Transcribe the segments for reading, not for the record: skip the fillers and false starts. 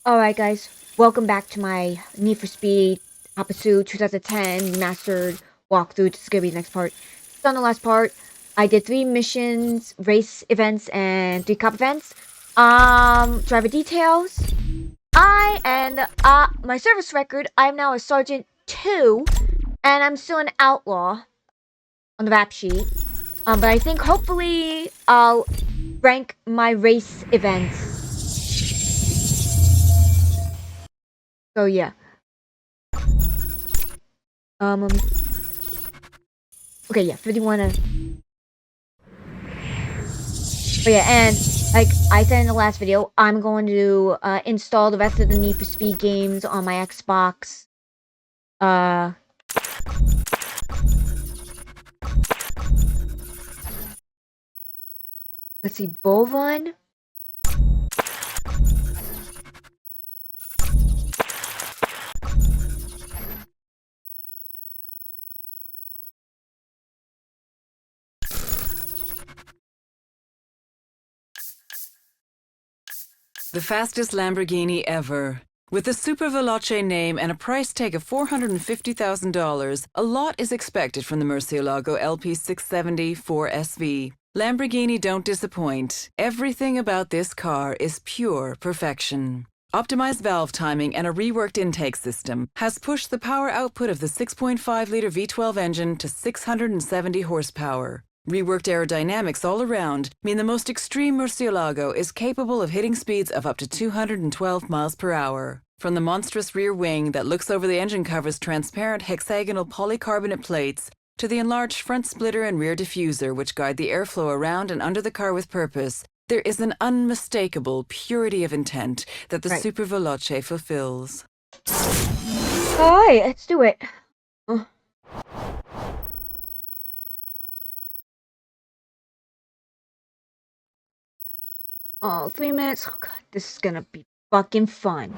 Alright guys, welcome back to my Need for Speed Episode 2010 Remastered walkthrough. This is going to be the next part. So on the last part, I did 3 missions, race events, and 3 cop events. Driver details. My service record, I'm now a Sergeant 2, and I'm still an outlaw on the rap sheet. But I think hopefully I'll rank my race events. So yeah. Okay, yeah, 51. Oh yeah, and like I said in the last video, I'm going to install the rest of the Need for Speed games on my Xbox. Let's see, Bull Run. The fastest Lamborghini ever. With the Super Veloce name and a price tag of $450,000, a lot is expected from the Murcielago LP670 4SV. Lamborghini don't disappoint. Everything about this car is pure perfection. Optimized valve timing and a reworked intake system has pushed the power output of the 6.5-liter V12 engine to 670 horsepower. Reworked aerodynamics all around mean the most extreme Murcielago is capable of hitting speeds of up to 212 miles per hour. From the monstrous rear wing that looks over the engine cover's transparent hexagonal polycarbonate plates to the enlarged front splitter and rear diffuser which guide the airflow around and under the car with purpose, there is an unmistakable purity of intent that the Super Veloce fulfills. Alright, let's do it. Oh, 3 minutes. Oh god, this is gonna be fucking fun.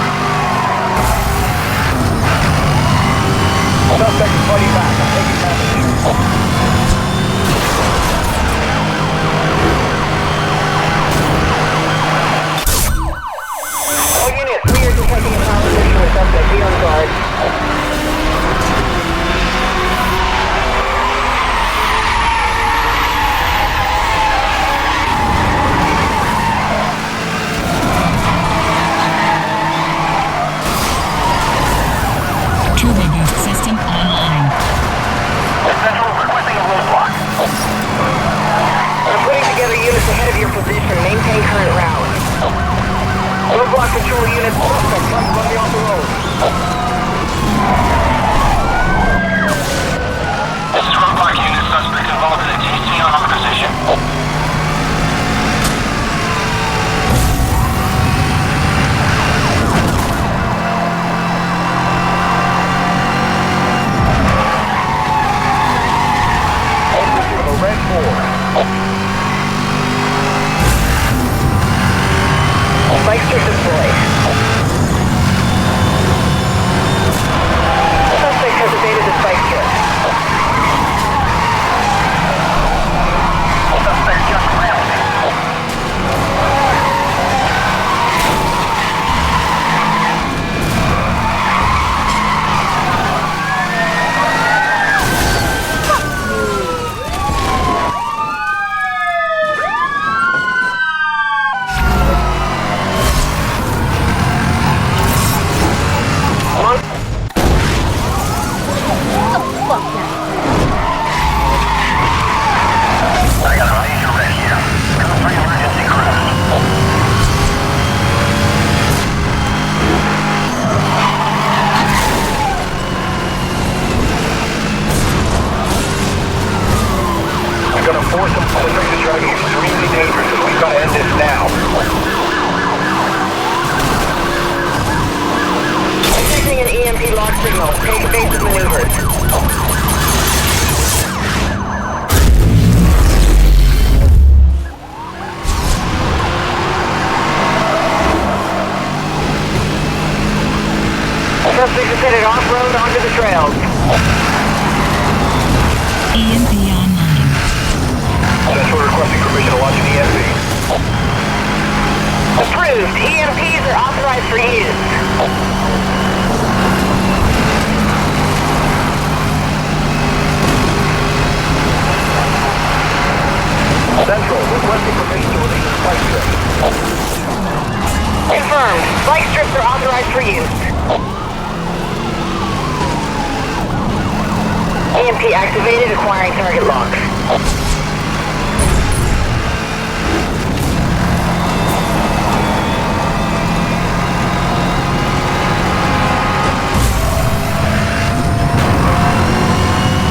Patrol units, suspect comes running off the road. This is Road Park unit. Suspect involved in a TC on our position. Red 4. Spike strip deployed. Suspect has evaded the spike strip. Suspect just left. Fuck that. I got a ranger ready here. Come for emergency crews. I'm gonna force them to make this drug extremely dangerous, and we've got to end this now. Detecting an EMP lock signal. Take evasive maneuvers. Suspect is headed off-road onto the trails. EMP online. Central requesting permission to launch an EMP. Approved. EMPs are authorized for use. Central requesting permission to release a spike strip. Confirmed. Spike strips are authorized for use. EMP activated, acquiring target lock.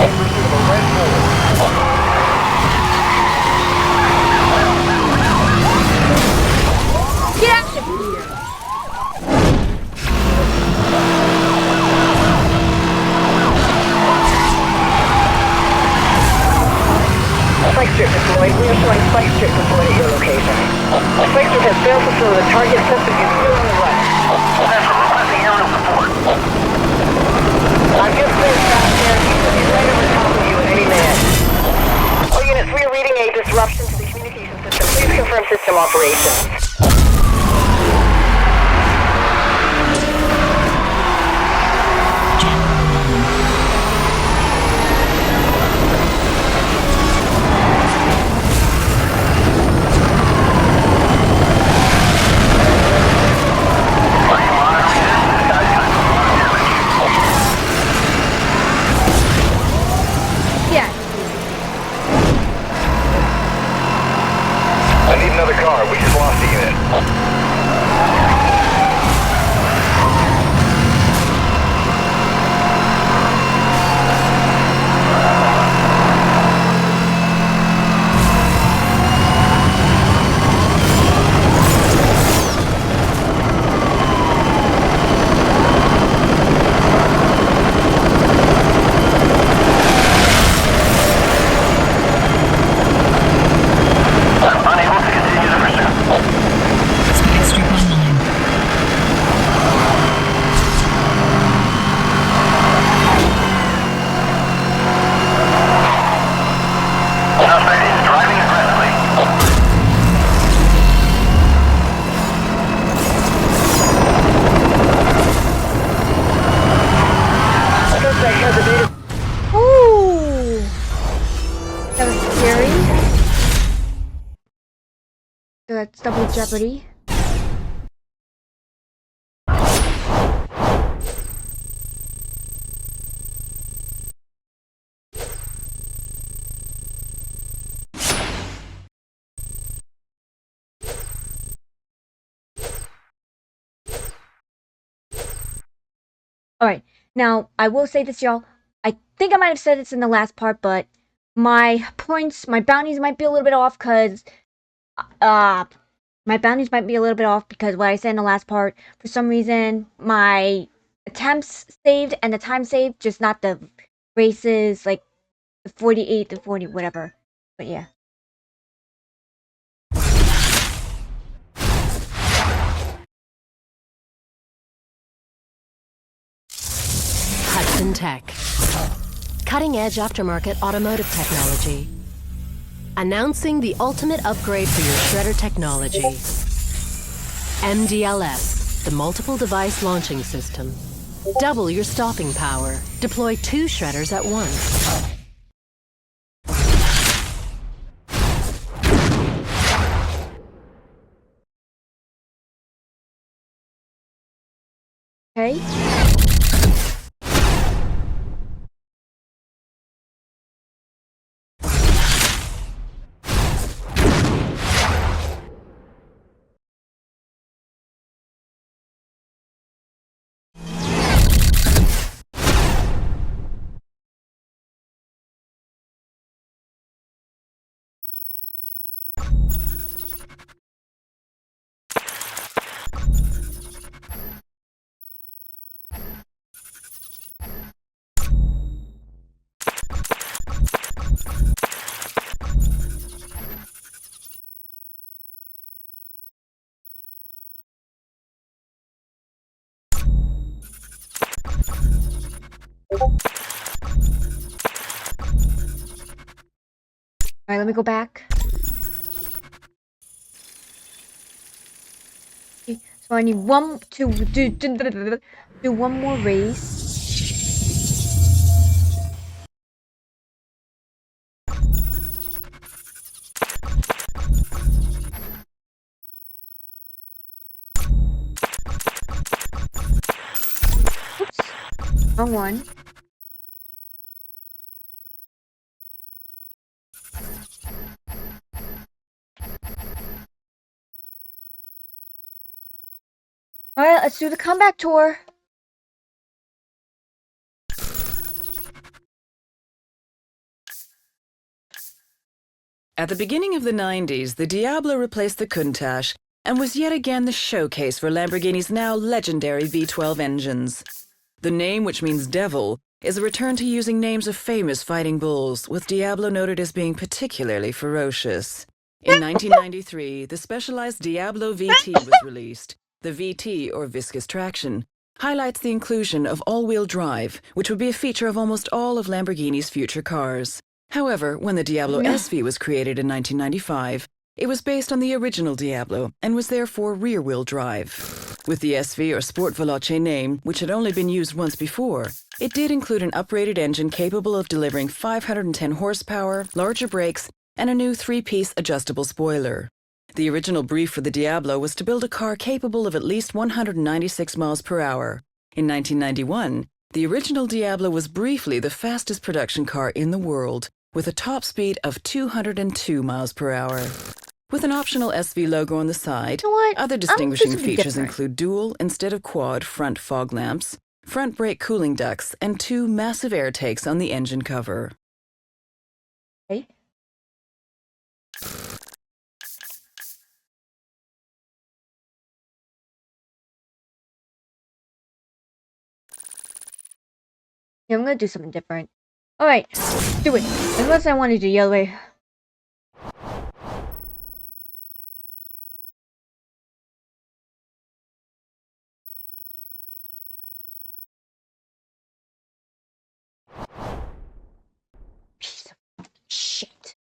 In pursuit of a red 4. Get out of here. Spike strip deployed. We are showing spike strip deployed at your location. Spike strip has failed to slow the target. Suspect is still on the run. Central requesting aerial support. I've just been fast here. He's right over top of you at any minute. All units, we are reading a disruption to the communication system. Please confirm system operations. Yeah. I need another car. We just lost a unit. Unable to continue the pursuit. Spike strip online. Suspect is driving aggressively. Suspect has evaded. Ooh. That was scary. So that's double Jeopardy. Alright, now, I will say this, y'all. I think I might have said this in the last part, but my points, my bounties might be a little bit off, because, my bounties might be a little bit off, because what I said in the last part, for some reason, my attempts saved and the time saved, just not the races, like, the 48, the 40, whatever. But yeah. Hudson Tech. Cutting-edge aftermarket automotive technology. Announcing the ultimate upgrade for your shredder technology. MDLS, the Multiple Device Launching System. Double your stopping power. Deploy 2 shredders at once. Okay. Alright, let me go back. Okay, so I need do one more race. Oops. Wrong one. Alright, let's do the comeback tour. At the beginning of the 90s, the Diablo replaced the Countach and was yet again the showcase for Lamborghini's now legendary V12 engines. The name, which means devil, is a return to using names of famous fighting bulls, with Diablo noted as being particularly ferocious. In 1993, the specialized Diablo VT was released. The VT, or viscous traction, highlights the inclusion of all-wheel drive, which would be a feature of almost all of Lamborghini's future cars. However, when the Diablo SV was created in 1995, it was based on the original Diablo and was therefore rear-wheel drive. With the SV or Sport Veloce name, which had only been used once before, it did include an uprated engine capable of delivering 510 horsepower, larger brakes, and a new 3-piece adjustable spoiler. The original brief for the Diablo was to build a car capable of at least 196 miles per hour. In 1991, the original Diablo was briefly the fastest production car in the world, with a top speed of 202 miles per hour. With an optional SV logo on the side, You know what? other This distinguishing will be features different. include dual instead of quad front fog lamps, front brake cooling ducts, and 2 massive air takes on the engine cover. Okay. Yeah, I'm gonna do something different. Alright, do it. Unless I want to do the other way. Piece of fucking shit.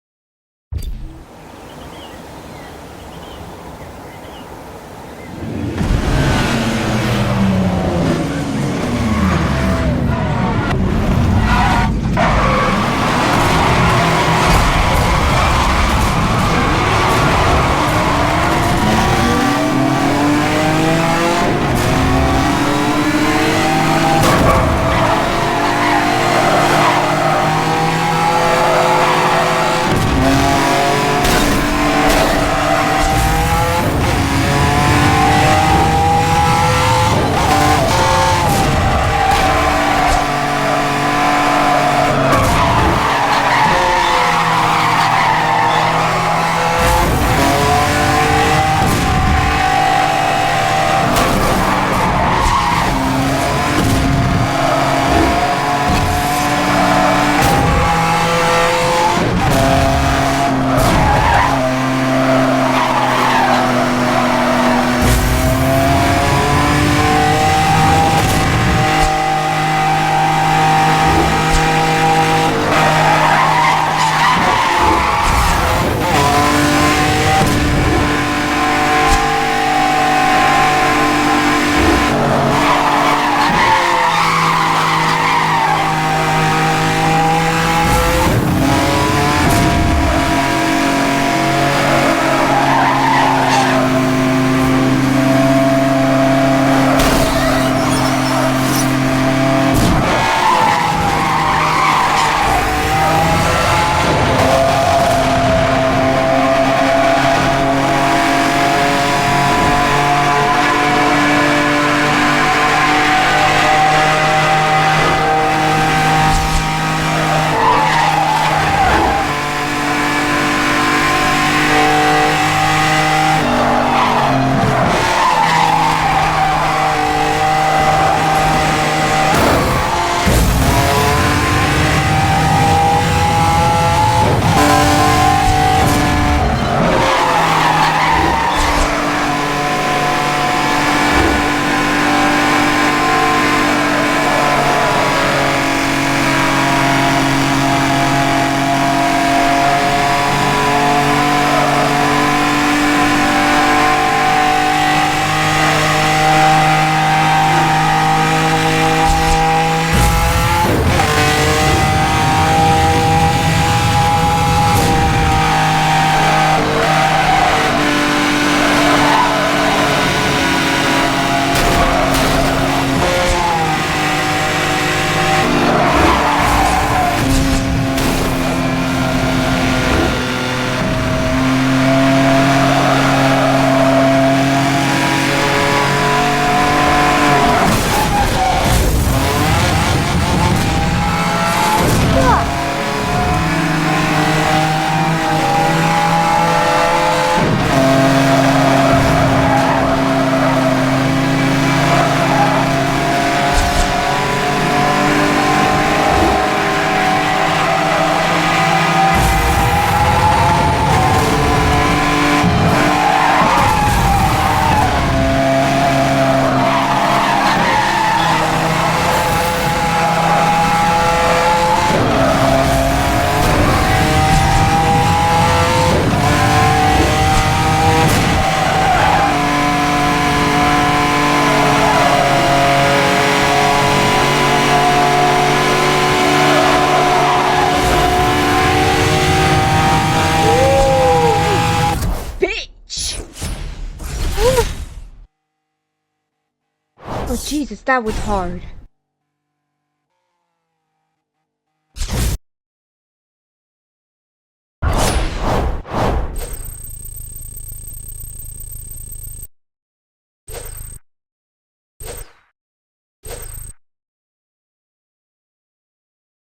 Jesus, that was hard.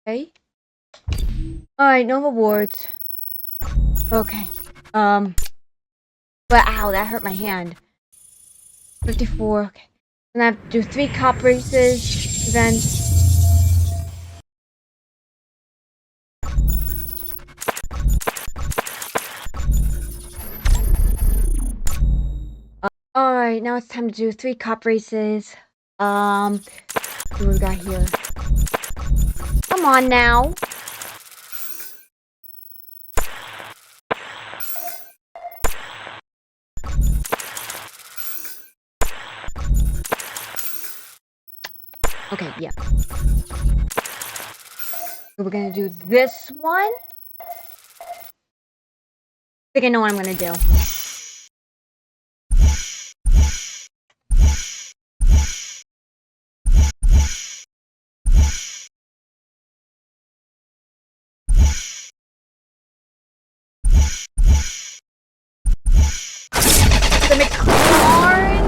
Okay. Alright, no rewards. Okay. But ow, that hurt my hand. 54. Okay. And I have to do 3 cop races. Then. Alright, now it's time to do 3 cop races. See what we got here. Come on now. Okay, yeah. So we're gonna do this one. I think I know what I'm gonna do. The McLaren.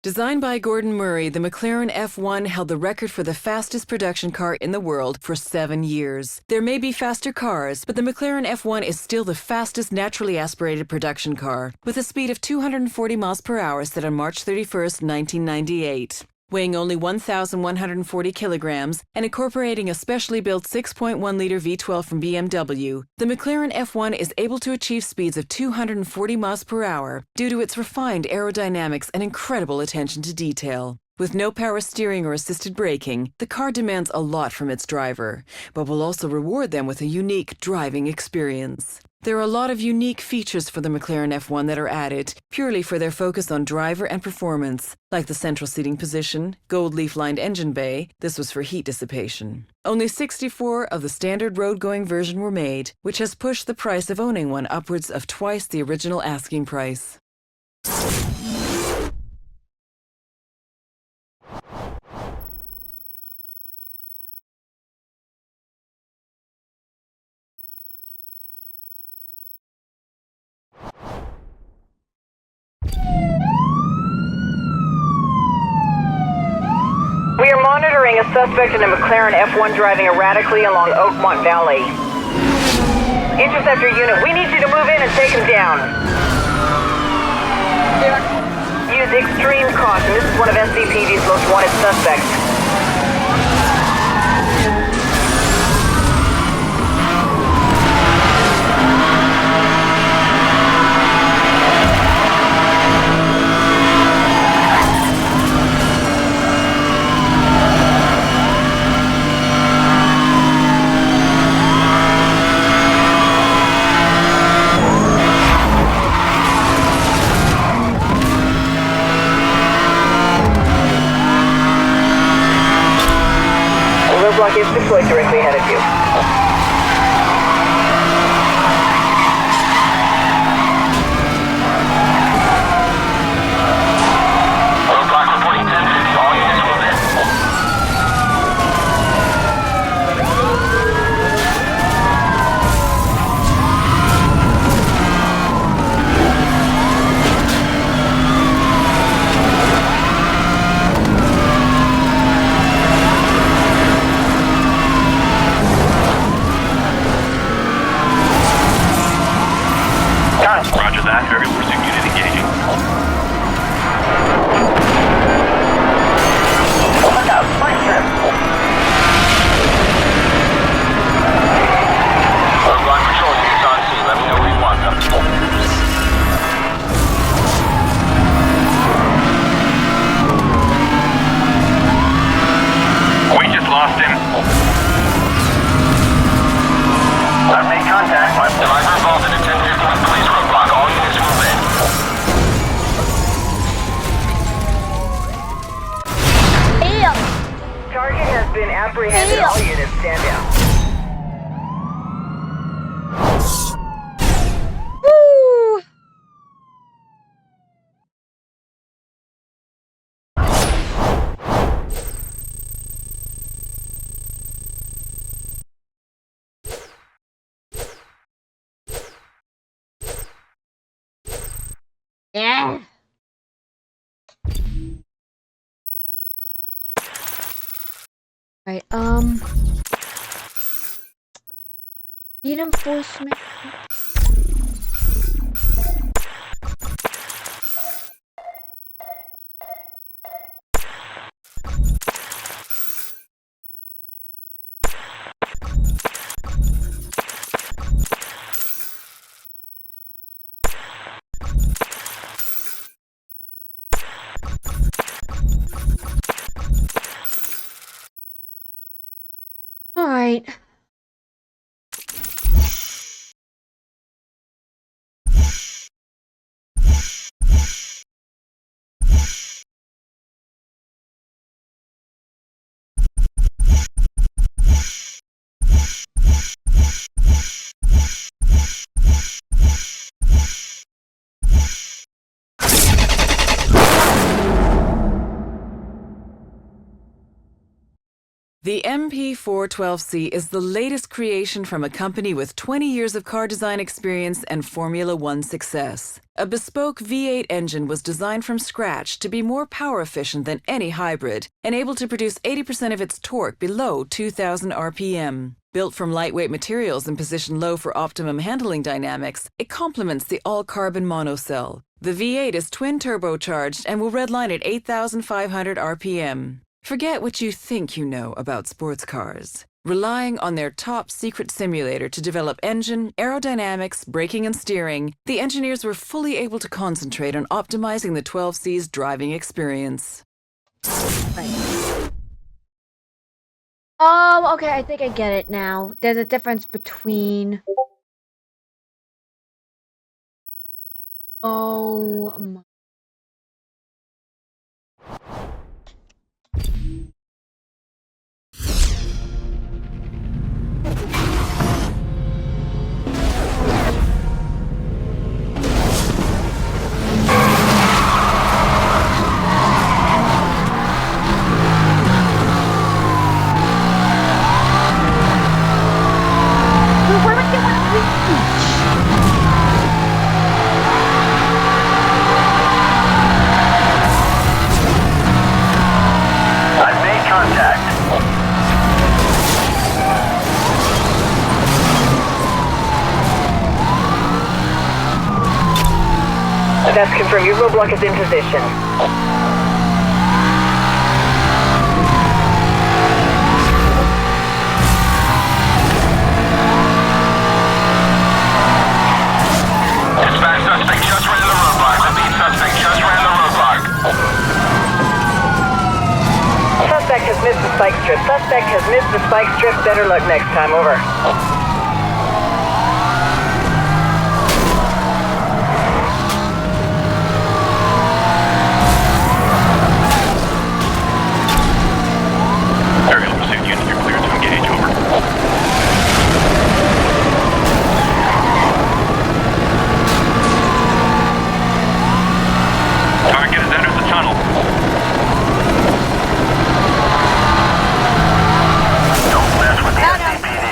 Designed by Gordon Murray, the McLaren F1 held the record for the fastest production car in the world for 7 years. There may be faster cars, but the McLaren F1 is still the fastest naturally aspirated production car, with a speed of 240 miles per hour set on March 31st, 1998. Weighing only 1,140 kilograms and incorporating a specially built 6.1-liter V12 from BMW, the McLaren F1 is able to achieve speeds of 240 miles per hour due to its refined aerodynamics and incredible attention to detail. With no power steering or assisted braking, the car demands a lot from its driver, but will also reward them with a unique driving experience. There are a lot of unique features for the McLaren F1 that are added, purely for their focus on driver and performance, like the central seating position, gold leaf-lined engine bay, this was for heat dissipation. Only 64 of the standard road-going version were made, which has pushed the price of owning one upwards of twice the original asking price. We are monitoring a suspect in a McLaren F1 driving erratically along Oakmont Valley. Interceptor unit, we need you to move in and take him down. Use extreme caution. This is one of SCPD's most wanted suspects. Roadblock is deployed directly ahead of you. Roadblock reporting 1050. All units move in. Yeah. Right. Speed enforcement. All right. The MP412C is the latest creation from a company with 20 years of car design experience and Formula One success. A bespoke V8 engine was designed from scratch to be more power efficient than any hybrid and able to produce 80% of its torque below 2,000 RPM. Built from lightweight materials and positioned low for optimum handling dynamics, it complements the all-carbon monocell. The V8 is twin turbocharged and will redline at 8,500 RPM. Forget what you think you know about sports cars. Relying on their top secret simulator to develop engine, aerodynamics, braking, and steering, the engineers were fully able to concentrate on optimizing the 12C's driving experience. Right. Okay, I think I get it now. There's a difference between... Oh my... Where would you want to reach? I've made contact. That's confirmed. Your roadblock is in position. Dispatch suspect just ran the roadblock. Repeat, suspect just ran the roadblock. Suspect has missed the spike strip. Suspect has missed the spike strip. Better luck next time. Over. Aerial pursuit unit, you're clear to engage. Over. Target has entered the tunnel. Don't mess with the SCPD.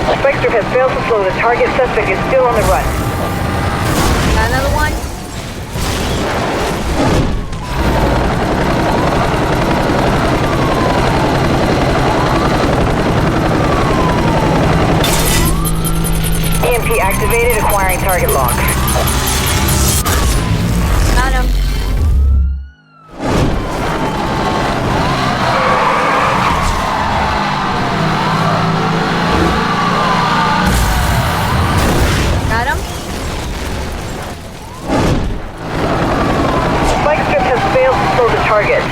The spike strip has failed to slow. The target suspect is still on the run. Got another one? EMP activated, acquiring target lock. Got him. Got him. Spike strip has failed to slow the target.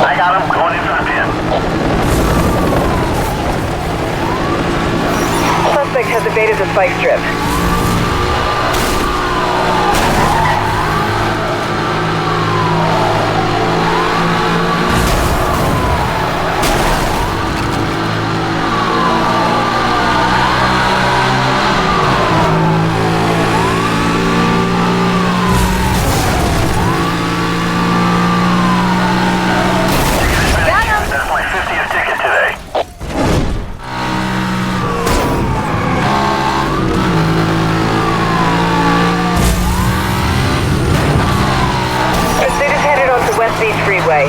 I got him. Going into the pin. Suspect has evaded the spike strip. West Beach Freeway.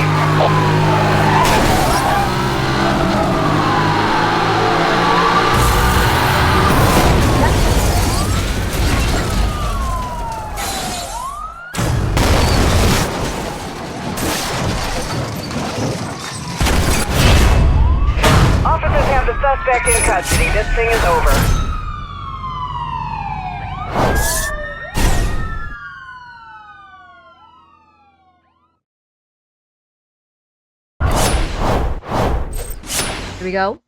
Officers have the suspect in custody. This thing is over. Here we go.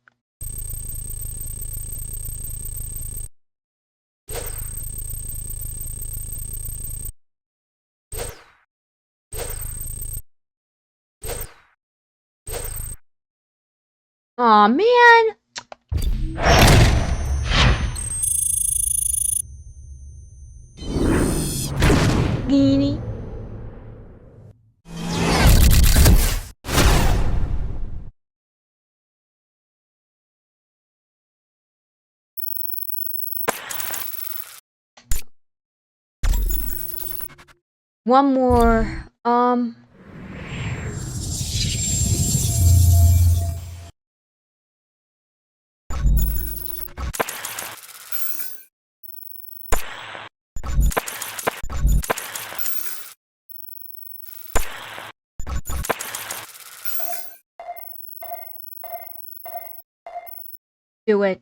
Aw, man. Beanie. One more. Do it.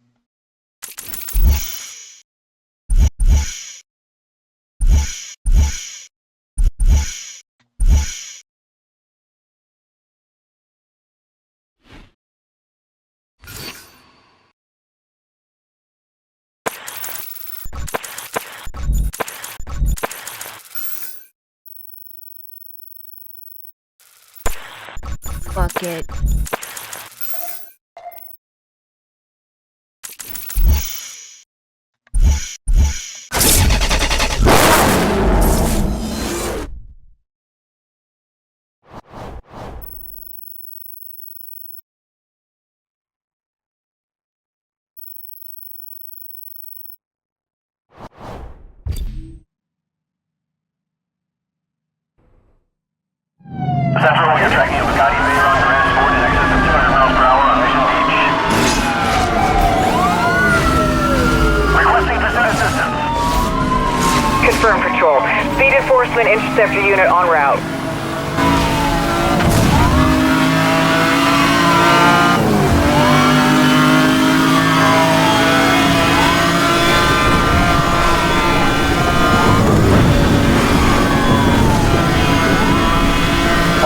Fuck it. Central, we are tracking a Bugatti Veyron transport in excess of 200 miles per hour on Mission Beach. Requesting pursuit assistance. Confirm patrol. Speed enforcement interceptor unit en route.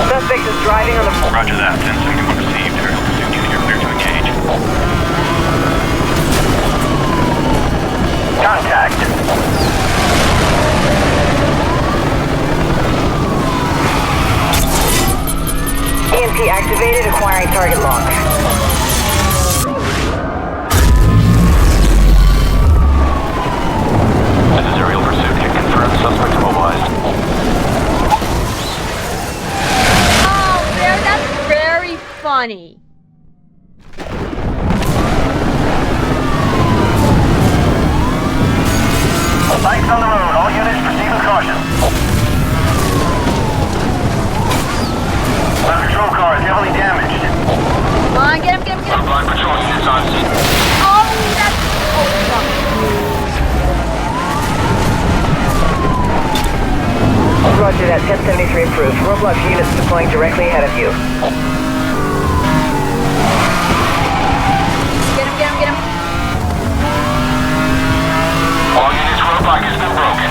Suspect is driving on the... Roger that. 1071 received. Aerial pursuit unit, you're clear to engage. Contact. EMP activated, acquiring target lock. This is aerial pursuit. Hit confirmed. Suspect immobilized. Oh, there. That's very funny. Bikes on the road. All units proceed with caution. Our patrol car is heavily damaged. Come on, get him, get him, get him. Black patrol units on scene. Oh, that's... Oh, fuck. Roger that. 1073 approved. Roadblock units deploying directly ahead of you. Get him, get him, get him. All units, roadblock has been broken.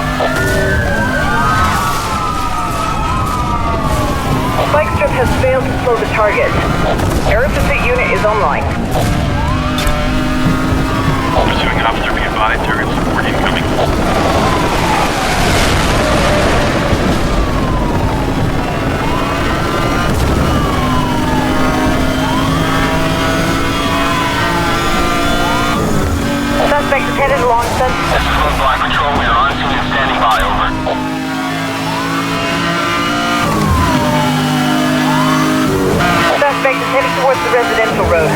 Spike strip has failed to slow the target. Air pursuit unit is online. Pursuing officer, be advised. Aerial support incoming. Suspect is headed along This is roadblock patrol. We are on scene and standing by. Over. Suspect is headed towards the residential road.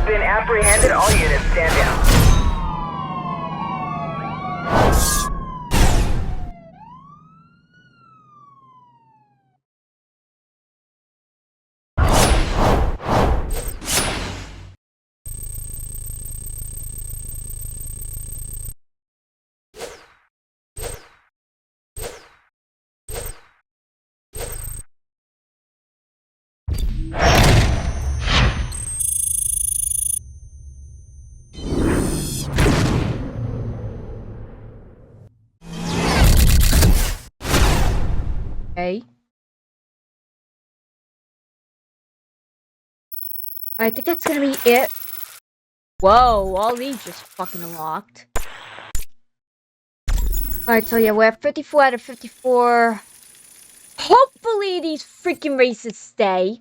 been apprehended. All units stand down. Okay. I think that's gonna be it. Whoa, all these just fucking unlocked. Alright, so yeah, we're at 54 out of 54. Hopefully these freaking races stay.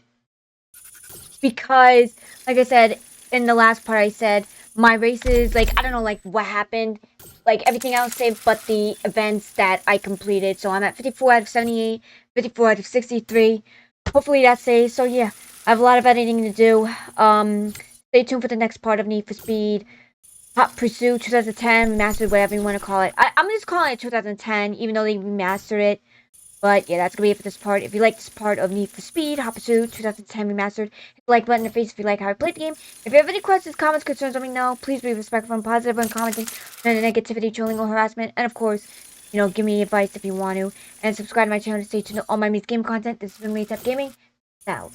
Because, like I said, in the last part I said, my races, like, I don't know, like, what happened. Like, everything else saved but the events that I completed. So I'm at 54 out of 78, 54 out of 63. Hopefully that stays. So yeah, I have a lot of editing to do. Stay tuned for the next part of Need for Speed Hot Pursuit 2010 remastered, whatever you want to call it. I'm just calling it 2010, even though they remastered it. But yeah, that's gonna be it for this part. If you like this part of Need for Speed Hot Pursuit 2010 remastered, hit the like button in the face if you like how I played the game. If you have any questions, comments, concerns, let me know. Please be respectful and positive when commenting on the negativity, trolling, or harassment. And of course, you know, give me advice if you want to. And subscribe to my channel to stay tuned to all my music game content. This has been Maytap Gaming. Out.